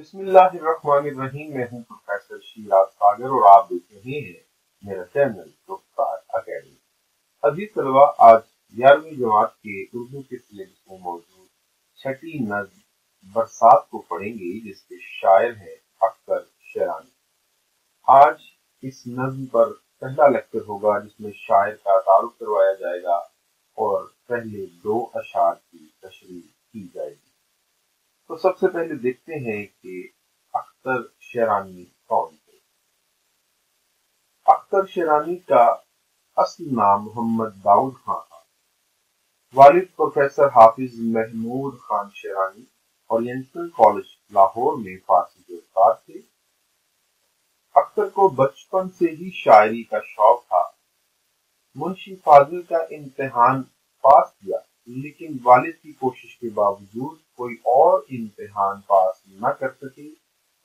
بسم اللہ الرحمن الرحیم۔ میں ہوں پروفیسر شیراز ساگر اور آپ دیکھ رہے ہیں میرا چینل رخسار اکیڈمی۔ عزیز طلبہ، آج 11ویں جماعت کے اردو کے سلیبس میں موجود چھٹی نظم برسات کو پڑھیں گے، جس کے شاعر ہیں اختر شیرانی۔ آج اس نظم پر پہلا لیکچر ہوگا، جس میں شاعر کا تعارف کروایا جائے گا اور پہلے 2 اشعار کی تشریح کی جائے گی۔ تو سب سے پہلے دیکھتے ہیں کہ اختر شیرانی کون تھے۔ اختر شیرانی کا اصل نام محمد داؤد خان تھا۔ والد professor Hafiz Mahmood Khan Sherani oriental college Lahore میں فارسی کے استاد تھے۔ اختر کو بچپن سے ہی شاعری کا شوق تھا۔ منشی فاضل کا امتحان پاس کیا، لیکن والد کی کوشش کے باوجود کوئی اور امتحان پاس نہ کر سکے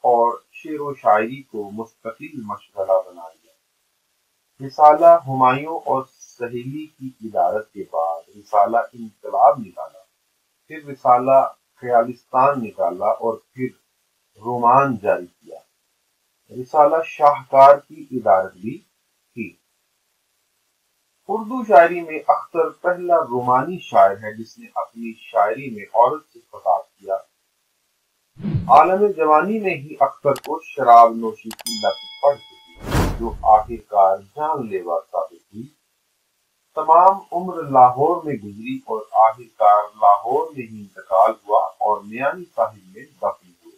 اور شعر و شاعری کو مستقل مشغلہ بنا لیا۔ رسالہ ہمایوں اور سہیلی کی ادارت کے بعد رسالہ انقلاب نکالا، پھر رسالہ خیالستان نکالا اور پھر رومان جاری کیا۔ رسالہ شاہکار کی ادارت بھی تھی۔ اردو شاعری میں اختر پہلا رومانی شاعر ہے جس نے اپنی شاعری میں عورت سے خطاب کیا۔ عالم جوانی میں ہی اختر کو شراب نوشی کی لت پڑ چکی، جو آخرکار جان لیوا ثابت ہوئی۔ تمام عمر لاہور میں گزری اور آخرکار لاہور میں ہی انتقال ہوا اور میانی صاحب میں دفن ہوئے۔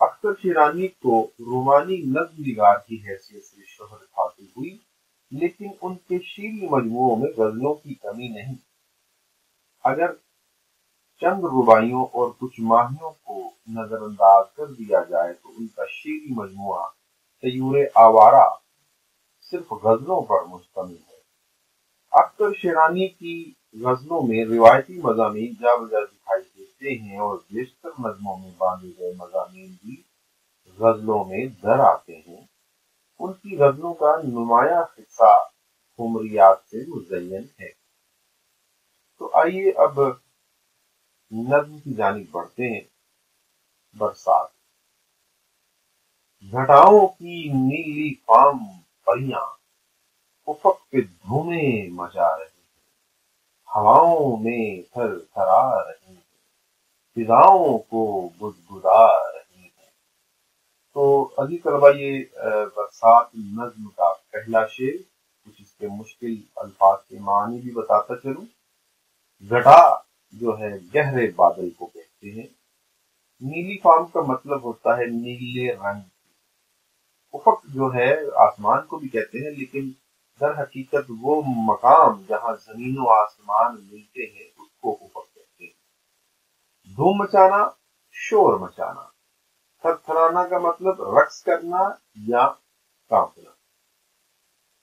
اختر شیرانی کو رومانی نظم نگار کی حیثیت سے شہرت حاصل ہوئی، لیکن ان کے شعری مجموعوں میں غزلوں کی کمی نہیں۔ اگر چند رباعیوں اور کچھ ماہیوں کو نظر انداز کر دیا جائے تو ان کا شعری مجموعہ طیور آوارہ صرف غزلوں پر مشتمل ہے۔ اختر شیرانی کی غزلوں میں روایتی مضامین جا بجا دکھائی دیتے ہیں اور بیشتر نظموں میں باندھے گئے مضامین بھی غزلوں میں در آتے ہیں۔ ان کی غزلوں کا نمایاں حصہ خمریات سے مزین ہے۔ تو آئیے اب نظم کی جانب بڑھتے ہیں۔ برسات۔ گھٹاؤں کی نیلی فام پریاں افق پہ دھومیں مچا رہی ہیں، ہواؤں میں تھر تھرا رہی ہیں، فضاؤں کو گدگدا رہی ہیں۔ تو عزیز طلبہ، یہ برسات نظم کا پہلا شعر، کچھ اس کے مشکل الفاظ کے معنی بھی بتاتا چلوں۔ گھٹا جو ہے گہرے بادل کو کہتے ہیں۔ نیلی فام کا مطلب ہوتا ہے نیلے رنگ۔ افق جو ہے آسمان کو بھی کہتے ہیں، لیکن در حقیقت وہ مقام جہاں زمین و آسمان ملتے ہیں اس کو افق کہتے ہیں۔ دھوم مچانا، شور مچانا۔ تھر تھرانا کا مطلب رقص کرنا یا کانپنا۔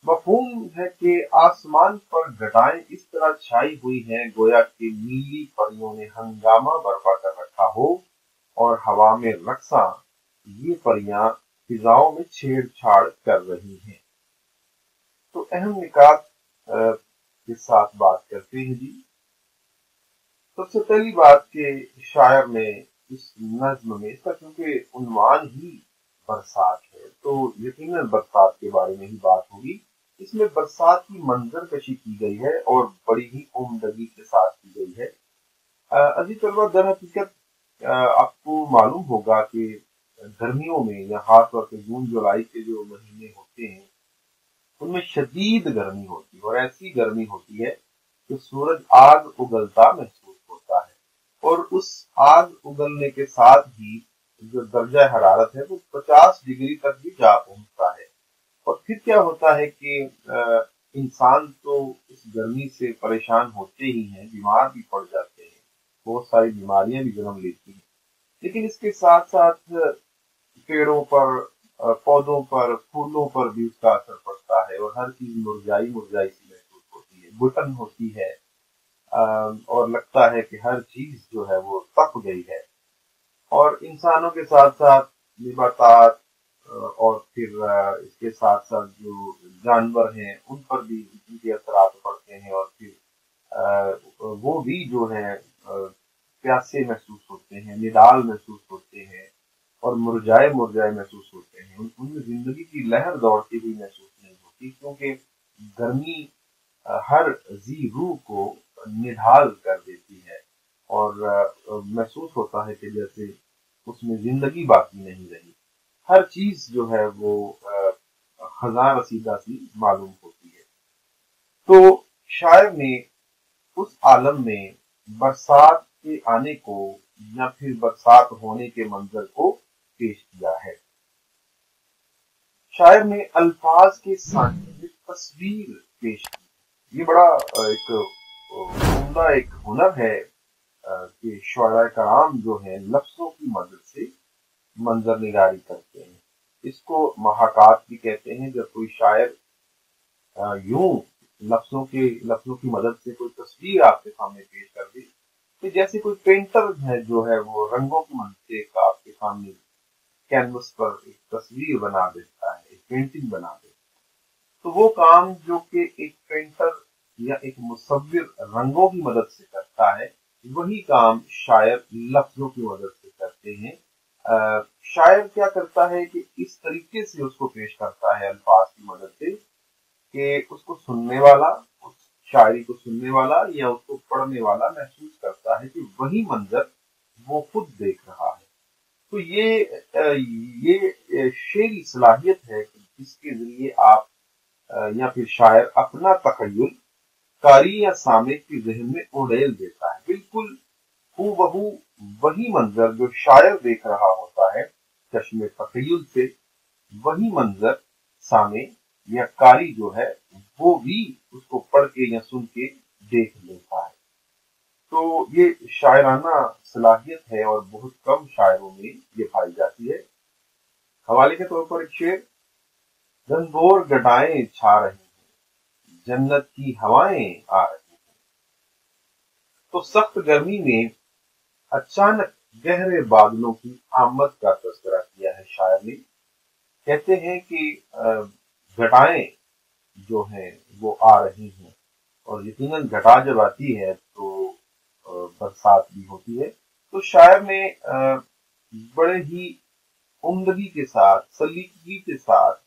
مفہوم ہے کہ آسمان پر گھٹائیں اس طرح چھائی ہوئی ہیں گویا کہ نیلی پریوں نے ہنگامہ برپا کر رکھا ہو اور ہوا میں رقصاں یہ پریاں فضاؤں میں چھیڑ چھاڑ کر رہی ہیں۔ تو اہم نکات کے ساتھ بات کرتے ہیں جی۔ سب سے پہلی بات کہ شاعر نے اس نظم میں، اس کا کیونکہ عنوان ہی برسات ہے تو یقیناً برسات کے بارے میں ہی بات ہوگی۔ اس میں برسات کی منظر کشی کی گئی ہے اور بڑی ہی عمدگی کے ساتھ کی گئی ہے۔ عزیز طلبہ، در حقیقت آپ کو معلوم ہوگا کہ گرمیوں میں یا خاص طور پہ جون جولائی کے جو مہینے ہوتے ہیں ان میں شدید گرمی ہوتی ہے، اور ایسی گرمی ہوتی ہے کہ سورج آگ اگلتا محسوس ہوتا ہے، اور اس آگ اگلنے کے ساتھ ہی جو درجہ حرارت ہے وہ 50 ڈگری تک بھی جا پہنچتا ہے۔ اور پھر کیا ہوتا ہے کہ انسان تو اس گرمی سے پریشان ہوتے ہی ہیں، بیمار بھی پڑ جاتے ہیں، بہت ساری بیماریاں بھی جنم لیتی ہیں، لیکن اس کے ساتھ ساتھ پیڑوں پر، پودوں پر، پھولوں پر بھی اس کا اثر پڑتا ہے اور ہر چیز مرجائی مرجائی سی محسوس ہوتی ہے، گھٹن ہوتی ہے اور لگتا ہے کہ ہر چیز جو ہے وہ تپ گئی ہے۔ اور انسانوں کے ساتھ ساتھ نباتات اور پھر اس کے ساتھ ساتھ جو جانور ہیں ان پر بھی ان کے اثرات پڑتے ہیں، اور پھر وہ بھی جو ہے پیاسے محسوس ہوتے ہیں، نڈال محسوس ہوتے ہیں، اور مرجائے مرجائے محسوس ہوتے ہیں، ان میں زندگی کی لہر دوڑتی ہوئی محسوس نہیں ہوتی، کیونکہ گرمی ہر ذی روح کو نڈھال کر دیتی ہے اور محسوس ہوتا ہے کہ جیسے اس میں زندگی باقی نہیں رہی، ہر چیز جو ہے وہ خزاں رسیدہ سی معلوم ہوتی ہے۔ تو شاعر نے اس عالم میں برسات کے آنے کو یا پھر برسات ہونے کے منظر کو پیش کیا ہے۔ شاعر نے الفاظ کے ساتھ تصویر پیش کی، یہ بڑا ایک عمدہ ایک ہنر ہے کہ شعراء کرام جو ہیں لفظوں کی مدد سے منظر نگاری کرتے ہیں، اس کو محاکات بھی کہتے ہیں۔ جب کوئی شاعر یوں لفظوں کی مدد سے کوئی تصویر آپ کے سامنے پیش کر دی، کہ جیسے کوئی پینٹر ہے جو ہے وہ رنگوں کی مدد سے آپ کے سامنے کینوس پر ایک تصویر بنا دیتا ہے، ایک پینٹنگ بنا دیتا ہے، تو وہ کام جو کہ ایک پینٹر یا ایک مصور رنگوں کی مدد سے کرتا ہے، وہی کام شاعر لفظوں کی مدد سے کرتے ہیں۔ شاعر کیا کرتا ہے کہ اس طریقے سے اس کو پیش کرتا ہے الفاظ کی مدد سے کہ اس کو سننے والا، اس شاعری کو سننے والا یا اس کو پڑھنے والا محسوس کرتا ہے کہ وہی منظر وہ خود دیکھ رہا ہے۔ تو یہ شعری صلاحیت ہے کہ جس کے ذریعے آپ یا پھر شاعر اپنا تخیل قاری یا سامع کے ذہن میں اڑیل دیتا ہے، بالکل ہو بہو وہی منظر جو شاعر دیکھ رہا ہوتا ہے چشم تخیل سے، وہی منظر سامع یا قاری جو ہے وہ بھی اس کو پڑھ کے یا سن کے دیکھ لیتا ہے۔ تو یہ شاعرانہ صلاحیت ہے اور بہت کم شاعروں میں یہ پائی جاتی ہے۔ حوالے کے طور پر ایک شعر: گنگور گٹائیں چھا رہی ہیں، جنت کی ہوائیں آ رہی ہیں۔ تو سخت گرمی میں اچانک گہرے بادلوں کی آمد کا تذکرہ کیا ہے شاعر نے۔ کہتے ہیں کہ گھٹائیں جو ہیں وہ آ رہی ہیں، اور یقیناً گھٹا جب آتی ہے تو برسات بھی ہوتی ہے۔ تو شاعر نے بڑے ہی عمدگی کے ساتھ، سلیقگی کے ساتھ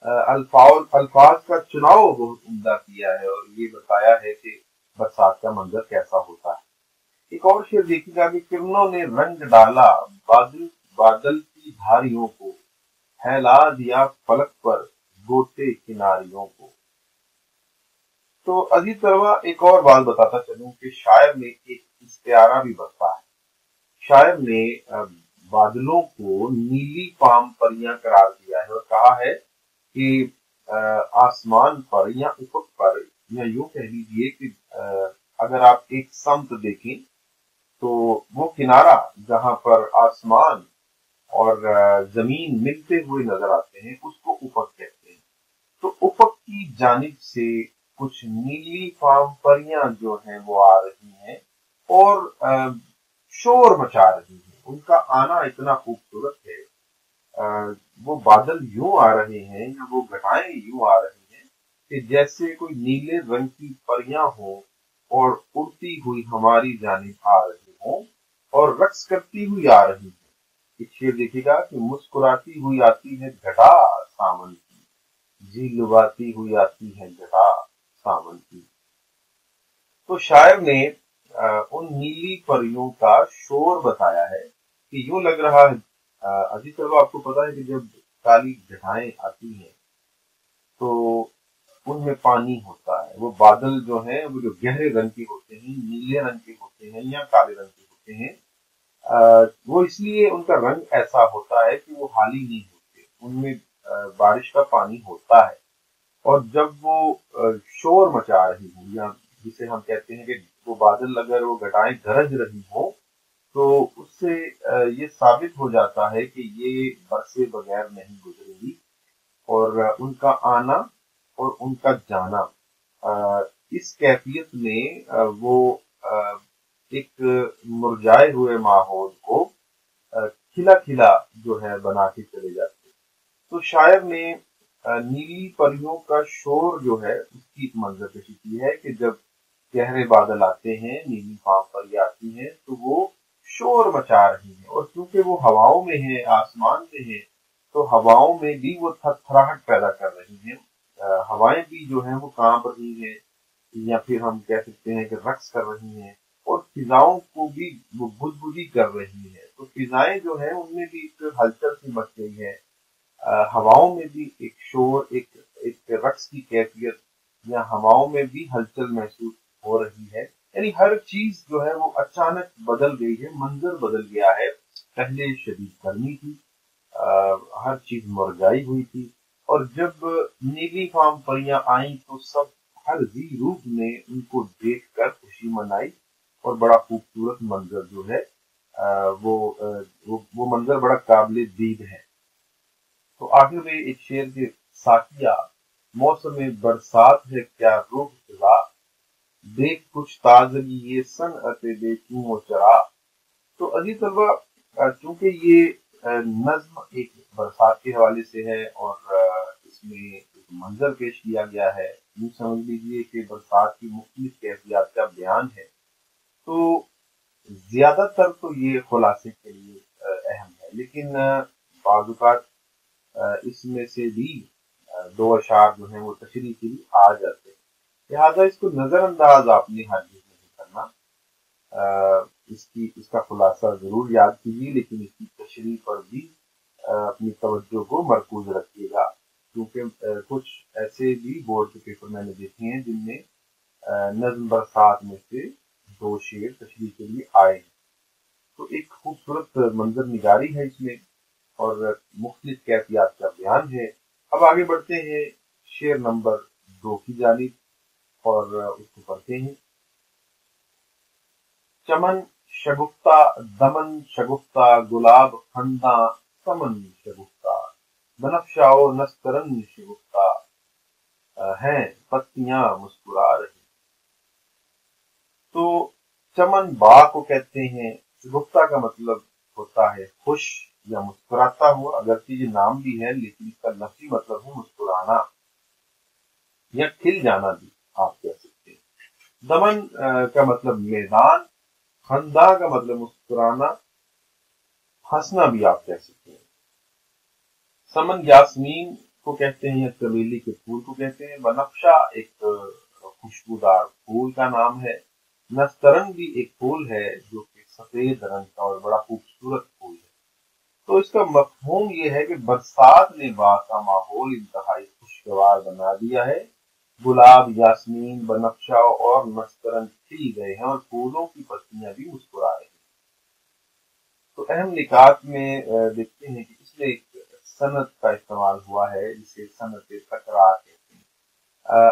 الفاظ کا چناؤ بہت عمدہ کیا ہے اور یہ بتایا ہے کہ برسات کا منظر کیسا ہوتا ہے۔ ایک اور شعر دیکھیے گا کہ کرنوں نے رنگ ڈالا بادل کی دھاریوں کو، پھیلا دیا فلک پر گوتے کناریوں کو۔ تو عزیز طلبہ ایک اور بات بتاتا چلوں کہ شاعر نے ایک استعارہ بھی برتا ہے۔ شاعر نے بادلوں کو نیلی فام پریاں قرار دیا ہے اور کہا ہے کہ آسمان پر یا افق پر، یا یوں کہہ لیجیے کہ اگر آپ ایک سمت دیکھیں تو وہ کنارہ جہاں پر آسمان اور زمین ملتے ہوئے نظر آتے ہیں اس کو افق کہتے ہیں۔ تو افق کی جانب سے کچھ نیلی فام پریاں جو ہیں وہ آ رہی ہیں اور شور مچا رہی ہیں، ان کا آنا اتنا خوبصورت ہے، وہ بادل یوں آ رہے ہیں یا وہ گھٹائیں یوں آ رہی ہیں کہ جیسے کوئی نیلے رنگ کی پریاں ہوں اور اڑتی ہوئی ہماری جانب آ رہی ہوں اور رقص کرتی ہوئی آ رہی ہیں۔ ایک شعر دیکھیے گا کہ مسکراتی ہوئی آتی ہے گھٹا سامن کی، جی لباتی ہوئی آتی ہے گھٹا سامن کی۔ تو شاعر نے ان نیلی پریوں کا شور بتایا ہے کہ یوں لگ رہا ہے، عزیز طلبہ آپ کو پتا ہے کہ جب کالی گھٹائیں آتی ہیں تو ان میں پانی ہوتا ہے، وہ بادل جو ہیں وہ جو گہرے رنگ کے ہوتے ہیں، نیلے رنگ کے ہوتے ہیں یا کالے رنگ کے ہوتے ہیں، وہ اس لیے ان کا رنگ ایسا ہوتا ہے کہ وہ حالی نہیں ہوتے، ان میں بارش کا پانی ہوتا ہے، اور جب وہ شور مچا رہی ہوں یا جسے ہم کہتے ہیں کہ وہ بادل اگر وہ گھٹائیں گرج رہی ہوں تو اس سے یہ ثابت ہو جاتا ہے کہ یہ برسے بغیر نہیں گزرے گی، اور ان کا آنا اور ان کا جانا اس کیفیت میں وہ ایک مرجائے ہوئے ماحول کو کھلا کھلا جو ہے بنا کے چلے جاتے۔ تو شاعر نے نیلی پریوں کا شور جو ہے اس کی منظر کشی کی ہے کہ جب گہرے بادل آتے ہیں، نیلی فام پریاں آتی ہیں تو وہ شور مچا رہی ہیں، اور چونکہ وہ ہواؤں میں ہیں، آسمان میں ہیں، تو ہواؤں میں بھی وہ تھرتھراہٹ پیدا کر رہی ہیں، ہوائیں بھی جو ہیں وہ کانپ رہی ہیں، یا پھر ہم کہہ سکتے ہیں کہ رقص کر رہی ہیں، اور فضاؤں کو بھی وہ بدبودی کر رہی ہیں۔ تو فضائیں جو ہیں ان میں بھی ایک ہلچل سی مچ گئی ہے، ہواؤں میں بھی ایک شور، ایک رقص کی کیفیت، یا ہواؤں میں بھی ہلچل محسوس ہو رہی ہے۔ یعنی ہر چیز جو ہے وہ اچانک بدل گئی ہے، منظر بدل گیا ہے۔ پہلے شدید گرمی تھی، ہر چیز مرجائی ہوئی تھی، اور جب نیلی فام پریاں آئیں تو سب ہر ذی روح نے ان کو دیکھ کر خوشی منائی، اور بڑا خوبصورت منظر جو ہے وہ منظر بڑا قابل دید ہے۔ تو آخر میں ایک شعر کے ساتھیا، موسم برسات ہے کیا روح خدا، دیکھ کچھ تازگی یہ صنعت بے چون و چرا۔ تو عزیز طلبہ، چونکہ یہ نظم ایک برسات کے حوالے سے ہے، اور اس میں ایک منظر پیش کیا گیا ہے، یوں سمجھ لیجیے کہ برسات کی مختلف کیفیات کا بیان ہے، تو زیادہ تر تو یہ خلاصے کے لیے اہم ہے، لیکن بعض اوقات اس میں سے بھی دو اشعار جو ہیں وہ تشریح کے لیے آ جاتے ہیں، لہٰذا اس کو نظر انداز آپ نے ہرگز نہیں کرنا، اس کا خلاصہ ضرور یاد کیجیے، لیکن اس کی تشریح پر بھی اپنی توجہ کو مرکوز رکھیے گا، کیونکہ کچھ ایسے بھی بورڈ کے پیپر میں نے دیکھے ہیں جن میں نظم برسات میں سے دو شعر تشریح کے لیے آئے ہیں۔ تو ایک خوبصورت منظر نگاری ہے اس میں، اور مختلف کیفیات کا بیان ہے۔ اب آگے بڑھتے ہیں شعر نمبر 2 کی جانب، اور اس کو پڑھتے ہیں۔ چمن شگفتہ دمن شگفتہ، گلاب خنداں سمن شگفتہ، بنفشہ و نسترن شگفتہ، ہیں پتیاں مسکرا رہی۔ تو چمن باغ کو کہتے ہیں، شگفتہ کا مطلب ہوتا ہے خوش یا مسکراتا ہوا، اگرچہ یہ نام بھی ہے لیکن اس کا لفظی مطلب ہے مسکرانا یا کھل جانا بھی آپ کہہ سکتے ہیں۔ دمن کا مطلب میدان، خنداں کا مطلب مسکرانا، ہنسنا بھی آپ کہہ سکتے ہیں۔ سمن یاسمین کو کہتے ہیں یا چمیلی کے پھول کو کہتے ہیں۔ بنفشہ ایک خوشبودار پھول کا نام ہے۔ نسترن بھی ایک پھول ہے جو کہ سفید رنگ کا اور بڑا خوبصورت پھول ہے۔ تو اس کا مفہوم یہ ہے کہ برسات نے باغ کا ماحول انتہائی خوشگوار بنا دیا ہے، گلاب، یاسمین، بنفشہ اور نسترن کھل گئے ہیں، اور پھولوں کی پتیاں بھی مسکرا رہی ہیں۔ تو اہم نکات میں دیکھتے ہیں کہ اس میں ایک صنعت کا استعمال ہوا ہے جسے صنعت تکرار کہتے ہیں۔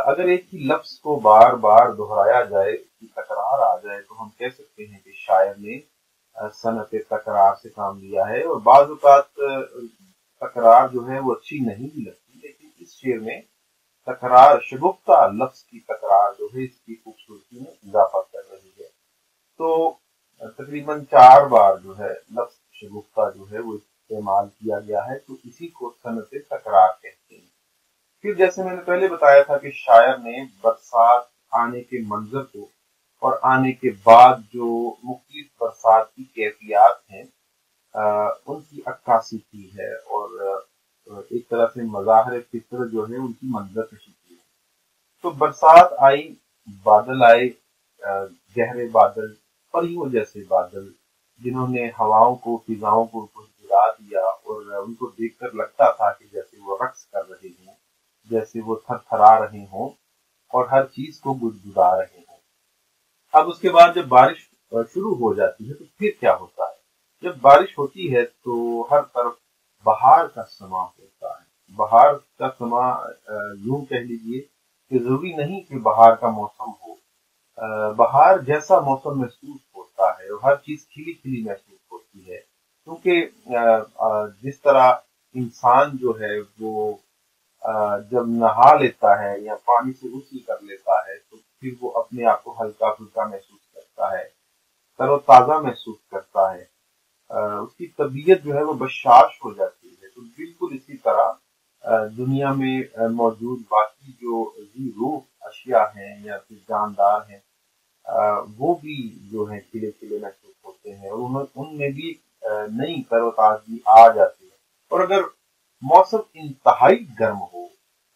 اگر ایک ہی لفظ کو بار بار دہرایا جائے، اس کی تکرار آ جائے، تو ہم کہہ سکتے ہیں کہ شاعر نے صنعت تکرار سے کام لیا ہے، اور بعض اوقات تکرار جو ہے وہ اچھی نہیں بھی لگتی، لیکن اس شعر میں تکرار، شگفتہ لفظ کی تکرار جو ہے اس کی خوبصورتی میں اضافہ کر رہی ہے۔ تو تقریباً 4 بار جو ہے لفظ شگفتہ جو ہے وہ استعمال کیا گیا ہے، تو اسی کو صنعت تکرار کہتے ہیں۔ پھر جیسے میں نے پہلے بتایا تھا کہ شاعر نے برسات آنے کے منظر کو اور آنے کے بعد جو مختلف برسات کی کیفیات ہیں ان کی عکاسی کی ہے، اور ایک طرح سے مظاہر فطر جو ہے ان کی منظر کشی کی ہے۔ تو برسات آئی، بادل آئے، گہرے بادل، پریوں جیسے بادل، جنہوں نے ہواؤں کو، فضاؤں کو گدگدا دیا، اور ان کو دیکھ کر لگتا تھا کہ جیسے وہ رقص کر رہے ہوں، جیسے وہ تھر تھرا رہے ہوں اور ہر چیز کو گدگدا رہے ہوں۔ اب اس کے بعد جب بارش شروع ہو جاتی ہے تو پھر کیا ہوتا ہے؟ جب بارش ہوتی ہے تو ہر طرف بہار کا سماں ہوتا ہے۔ بہار کا سماں یوں کہہ لیجیے کہ ضروری نہیں کہ بہار کا موسم ہو، بہار جیسا موسم محسوس ہوتا ہے، اور ہر چیز کھلی کھلی محسوس ہوتی ہے، کیونکہ جس طرح انسان جو ہے وہ جب نہا لیتا ہے یا پانی سے غسل کر لیتا ہے تو پھر وہ اپنے آپ کو ہلکا پھلکا محسوس کرتا ہے، تر و تازہ محسوس کرتا ہے، اس کی طبیعت جو ہے وہ بشاش ہو جاتی ہے۔ تو بالکل اسی طرح دنیا میں موجود باقی جو ذی روح اشیاء ہیں یا پھر جاندار ہیں، وہ بھی جو ہے کھلے کھلے محسوس ہوتے ہوتے ہیں اور ان میں بھی نئی تر و تازگی آ جاتی ہے۔ اور اگر موسم انتہائی گرم ہو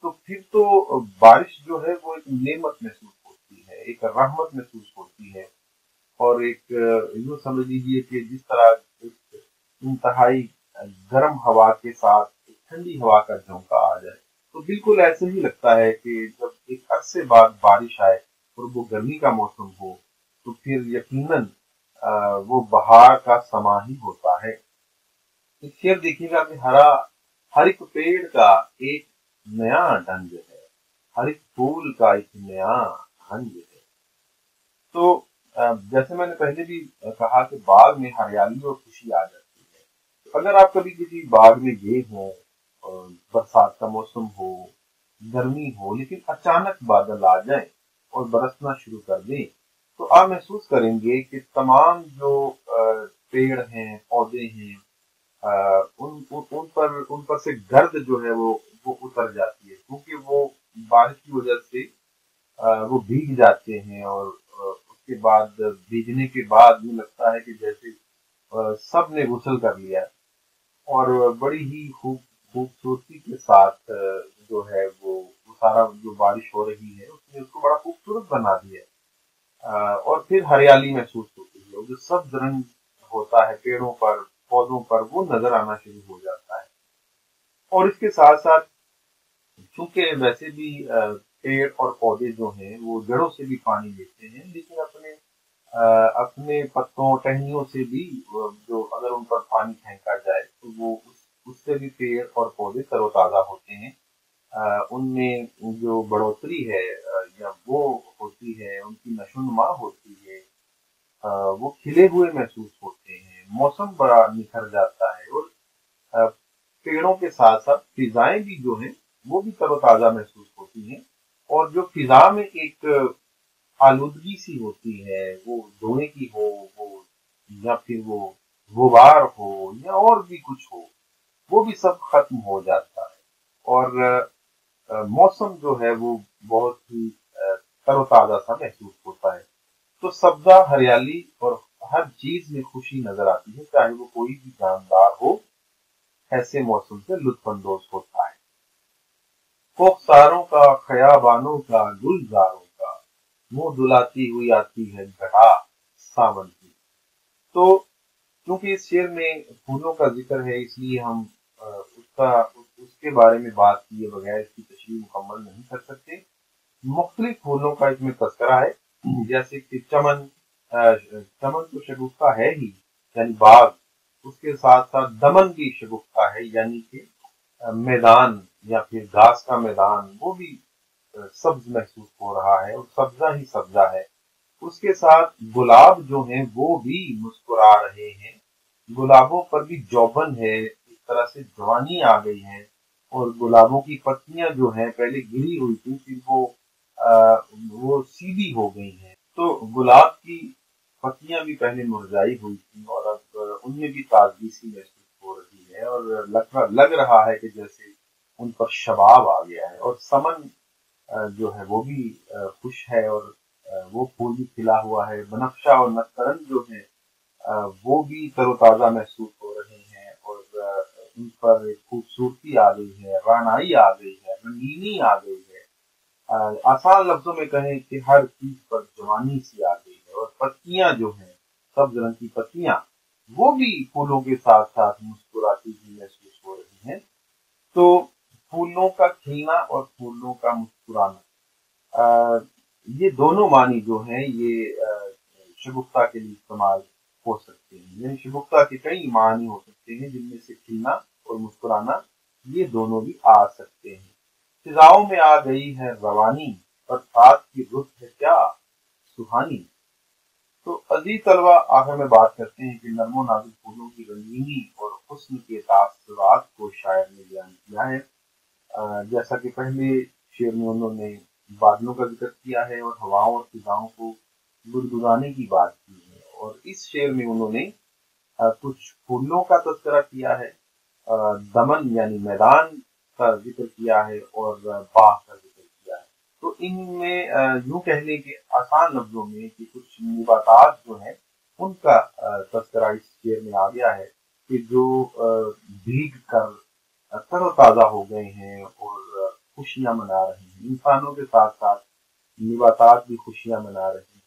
تو پھر تو بارش جو ہے وہ ایک نعمت محسوس ہوتی ہے، ایک رحمت محسوس ہوتی ہے، اور ایک یوں سمجھ لیجیے کہ جس طرح ایک انتہائی گرم ہوا کے ساتھ ایک ٹھنڈی ہوا کا جھونکا آ جائے تو بالکل ایسے ہی لگتا ہے کہ جب ایک عرصے بعد بارش آئے اور وہ گرمی کا موسم ہو تو پھر یقیناً وہ بہار کا سما ہی ہوتا ہے۔ ایک شعر دیکھیے گا کہ ہر ایک پیڑ کا ایک نیا ڈنگ ہے، ہر ایک پھول کا ایک نیا رنگ ہے۔ تو جیسے میں نے پہلے بھی کہا کہ باغ میں ہریالی اور خوشی آ جاتی ہے۔ اگر آپ کبھی کسی باغ میں گئے ہوں اور برسات کا موسم ہو، گرمی ہو، لیکن اچانک بادل آ جائیں اور برسنا شروع کر دیں تو آپ محسوس کریں گے کہ تمام جو پیڑ ہیں، پودے ہیں، ان پر سے گرد جو ہے وہ اتر جاتی ہے، کیونکہ وہ بارش کی وجہ سے وہ بھیگ جاتے ہیں، اور اس کے بعد بھیگنے کے بعد یہ لگتا ہے کہ جیسے سب نے غسل کر لیا ہے، اور بڑی ہی خوبصورتی کے ساتھ جو ہے وہ سارا جو بارش ہو رہی ہے اس نے اس کو بڑا خوبصورت بنا دیا ہے۔ اور پھر ہریالی محسوس ہوتی ہے، اور جو سبز رنگ ہوتا ہے پیڑوں پر، پودوں پر، وہ نظر آنا شروع ہو جاتا ہے۔ اور اس کے ساتھ ساتھ چونکہ ویسے بھی پیڑ اور پودے جو ہیں وہ جڑوں سے بھی پانی لیتے ہیں، لیکن اپنے پتوں ٹہنیوں سے بھی جو اگر ان پر پانی پھینکا جائے تو وہ اس سے بھی پیڑ اور پودے تر و تازہ ہوتے ہیں، ان میں جو بڑھوتری ہے یا وہ ہوتی ہے، ان کی نشو و نما ہوتی ہے، وہ کھلے ہوئے محسوس ہوتے ہیں، موسم بڑا نکھر جاتا ہے، اور پیڑوں کے ساتھ ساتھ فضائیں بھی جو ہیں وہ بھی تر و تازہ محسوس ہوتی ہیں۔ اور جو فضا میں ایک آلودگی سی ہوتی ہے، وہ دھوئیں کی ہو، وہ یا پھر وہ غبار ہو یا اور بھی کچھ ہو، وہ بھی سب ختم ہو جاتا ہے، اور موسم جو ہے وہ بہت ہی تر و تازہ سا محسوس ہوتا ہے۔ تو سبزہ، ہریالی اور ہر چیز میں خوشی نظر آتی ہے، چاہے وہ کوئی بھی جاندار ہو، ایسے موسم سے لطف اندوز ہوتا ہے۔ کوخساروں کا، خیابانوں کا، گلزاروں کا، منہ دلاتی ہوئی آتی ہے گھٹا ساون کی۔ تو کیونکہ اس شعر میں پھولوں کا ذکر ہے، اس لیے ہم اس کے بارے میں بات کیے بغیر اس کی تشریح مکمل نہیں کر سکتے۔ مختلف پھولوں کا اس میں تذکرہ ہے، جیسے کہ چمن تو شگفتہ ہے ہی، یعنی باغ، اس کے ساتھ ساتھ دمن بھی شگفتہ ہے، یعنی کہ میدان یا پھر گھاس کا میدان، وہ بھی سبز محسوس ہو رہا ہے اور سبزہ ہی سبزہ ہے۔ اس کے ساتھ گلاب جو ہیں وہ بھی مسکرا رہے ہیں، گلابوں پر بھی جوبن ہے، ایک طرح سے جوانی آ گئی ہے، اور گلابوں کی پتیاں جو ہیں پہلے گری ہوئی تھی پھر وہ سیدھی ہو گئی ہیں۔ تو گلاب کی پتیاں بھی پہلے مرجائی ہوئی تھی اور اب ان میں بھی تازگی سی محسوس ہو رہی ہے، اور لگ رہا ہے کہ جیسے ان پر شباب آ گیا ہے، اور سمن جو ہے وہ بھی خوش ہے، اور وہ پھول بھی کھلا ہوا ہے، بنفشہ اور نسترن جو ہے وہ بھی تر و تازہ محسوس ہو رہے ہیں، اور ان پر ایک خوبصورتی آ گئی ہے، رعنائی آ گئی ہے، رنگینی آ گئی ہے۔ آسان لفظوں میں کہیں کہ ہر چیز پر جوانی سی آ گئی ہے، اور پتیاں جو ہیں، سبز رنگ کی پتیاں، وہ بھی پھولوں کے ساتھ ساتھ مسکراتی ہوئی محسوس ہو رہی ہیں۔ تو پھولوں کا کھلنا اور پھولوں کا مسکرانا، یہ دونوں معنی جو ہیں یہ شگفتہ کے لیے استعمال ہو سکتے ہیں، یعنی شگفتہ کے کئی معنی ہو سکتے ہیں، جن میں سے کھلنا اور مسکرانا یہ دونوں بھی آ سکتے ہیں۔ فضاؤں میں آ گئی ہے روانی، برسات کی رت ہے کیا سہانی۔ تو عزیز طلبہ، آخر میں بات کرتے ہیں کہ نرم و نازک پھولوں کی رنگینی اور حسن کے تاثرات کو شاعر نے بیان کیا ہے۔ جیسا کہ پہلے شعر میں انہوں نے بادلوں کا ذکر کیا ہے اور ہواؤں اور فضاؤں کو گدگدانے کی بات کی ہے، اور اس شعر میں انہوں نے کچھ پھولوں کا تذکرہ کیا ہے، دمن یعنی میدان کا ذکر کیا ہے، اور باغ کا ذکر کیا ہے۔ تو ان میں یوں کہہ لیں کہ آسان لفظوں میں کہ کچھ نباتات جو ہیں ان کا تذکرہ اس شعر میں آ گیا ہے کہ جو بھیگ کر تر و تازہ ہو گئے ہیں اور خوشیاں منا رہے ہیں، انسانوں کے ساتھ ساتھ نباتات بھی خوشیاں منا رہے ہیں۔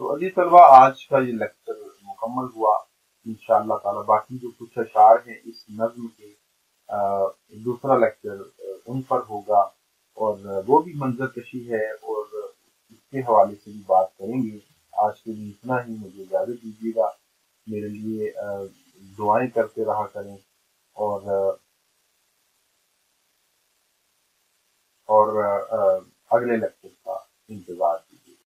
تو عزیز طلبہ، آج کا یہ لیکچر مکمل ہوا۔ انشاءاللہ تعالی باقی جو کچھ اشعار ہیں اس نظم کے، دوسرا لیکچر ان پر ہوگا، اور وہ بھی منظر کشی ہے اور اس کے حوالے سے بھی بات کریں گے۔ آج کے لیے اتنا ہی، مجھے اجازت دیجیے گا۔ میرے لیے دعائیں کرتے رہا کریں، اور اگلے لیکچر کا انتظار